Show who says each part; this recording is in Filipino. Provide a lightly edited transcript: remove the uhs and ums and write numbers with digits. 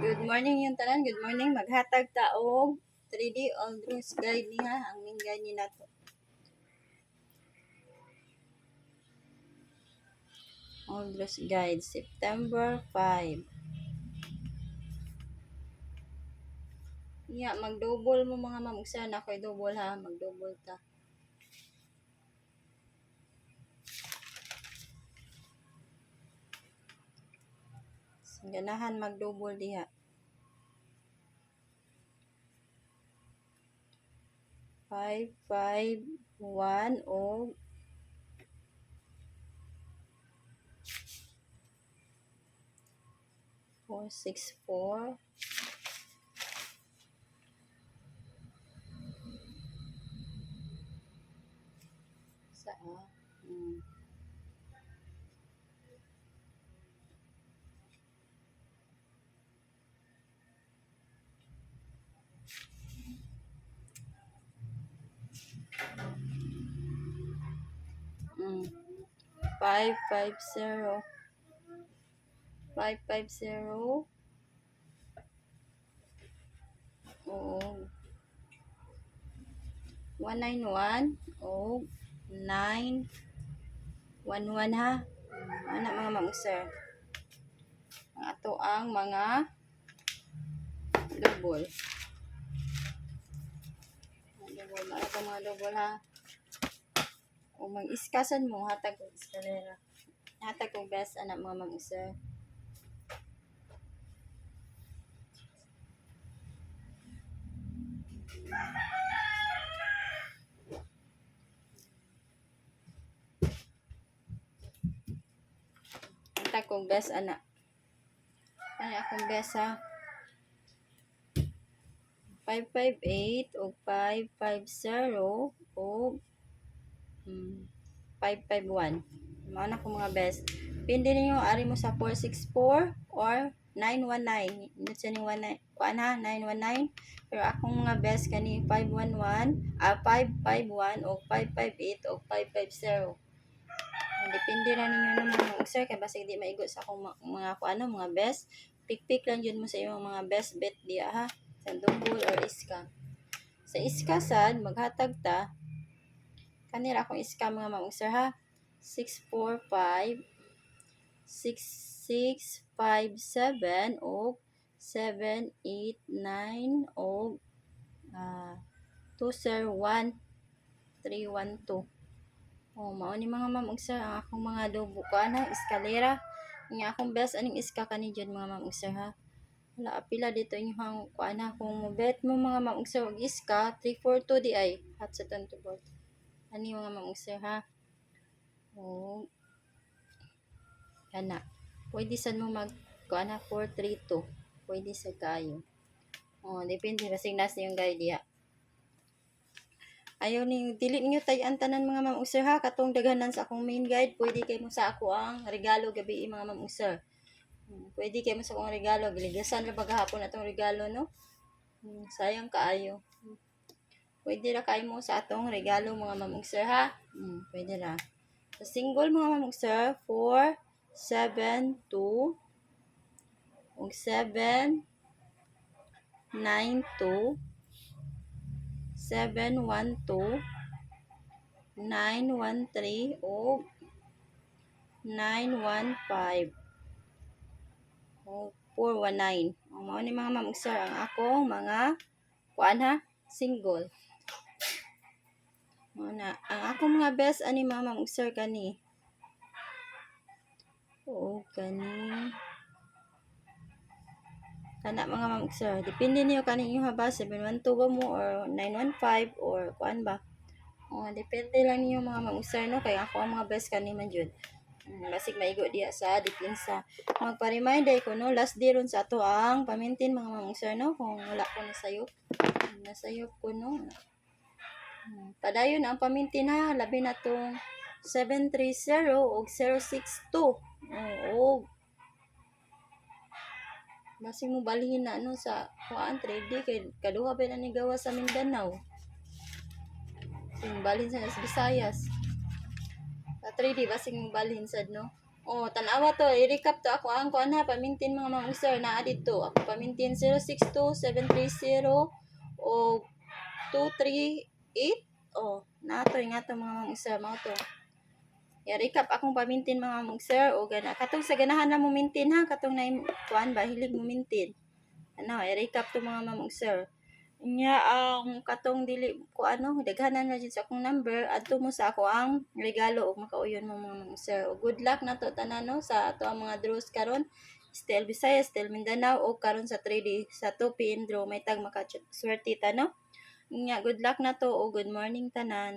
Speaker 1: Good morning yung tanan. Good morning. Maghatag taog 3D Old Rules Guide niya. Ang main guide niya nato. Old Rules Guide, September 5. Yeah, mag-double mo mga ma'am. Usa na ko'y double ha. Mag-double ta. Ganahan mag-double diha. 5, 5, 1, o 4, 6, 4. Saan? 5, 5, 0. 5, 5, 0. O 191 o 9 11 ha. Anak mga ma'am sir. Ang ato ang mga double. Double, mga mga double ha. O mag-iskasan mo, hatag ko eskalera. Hatag ko best anak mga ma'am sir. Hatag ko best anak. Kaya akong best ha. 558 o 550 o 551. Mga ko mga best. Pindi ninyo ari mo sa 464 or 919. Ito siya ni 19. Kuan ha, 919. Pero akong mga best kani 511, 551 o 558 o 550. Depende na ninyo naman sir kay basig di maigo sa akong mga kuano, mga best. Pick lang yun mo sa imong mga best bet diya ha. Sa double or iska. Sa iska sad maghatag ta kanira akong iska mga ma'am sir ha. 645 6657 o 789 o 201 312. Oh, mao ni mga ma'am sir ang akong mga double ko ana eskalera. Ang akong best aning iska kani dyan mga ma'am sir ha. Wala apila dito inyong kuan na kung bet mo mga ma'am sir og iska 342 di ay hat sa tanto board. Ani mga ma'am sir ha. Oh. Kana. Pwede sad mo mag kuan na 432. Pwede sa kayo. Oh, depende basig nas yung guide diha. Ayaw ni dili niyo tay-an tanan mga ma'am sir ha katong daghanan sa akong main guide pwede kay mo sa ako ang regalo gabi mga ma'am sir. Pwede kay mo sa akong regalo giligasan ra paghapon atong regalo no. Sayang kaayo. Pwede ra kay mo sa atong regalo mga ma'am sir ha. Pwede ra. Sa single mga ma'am sir 4 7 2 og 7 9 2 7 1 2 9 1 3 o 9 1 5 o 4 1 9. Ang mga ni mga ma'am sir ang akong mga kuan ha single. Muna ang akong mga best ani mga ma'am sir kani. Oo kani. Kana mga ma'am sir, depende niyo kani inyong haba 712 ba mo or 915 or kuan ba. Depende lang niyo mga ma'am sir no kay ako ang mga best kani man jud. Basig maigo diya sa depensa. Magpa-remind day ko no last day ron sa ato ang pamintin mga ma'am sir no kung wala ko nasayop ko no. Padayon ang pamintin ha labi na tong 730 ug 062. Oo. Basig mo balhin na no sa kuan 3D kay kaduha ba na ni gawa sa Mindanao. Sing balhin sa Visayas. Sa 3D basig mo balhin sad no. Oh, tanawa to, i-recap to ako ang kuan ha, pamintin mga mga sir na dito. Ako pamintin 062-730 o 238. Oh, nato nga to mga mga sir, mao to. I-recap akong pamintin mga mga sir o gana. Katong sa ganahan na mo mintin ha, katong na kuan ba hilig mo mintin. Ano, i-recap to mga mamong sir. Nya ang katong dili ko ano, daghanan na jud sa akong number, adto mo sa ako ang regalo ug makauyon mo mga mamong sir. O good luck na to tanan no sa ato ang mga draws karon. Still Visayas, still Mindanao o karon sa 3D sa 2 PM draw may tag makaswerte ta no. Nya good luck na to o good morning tanan.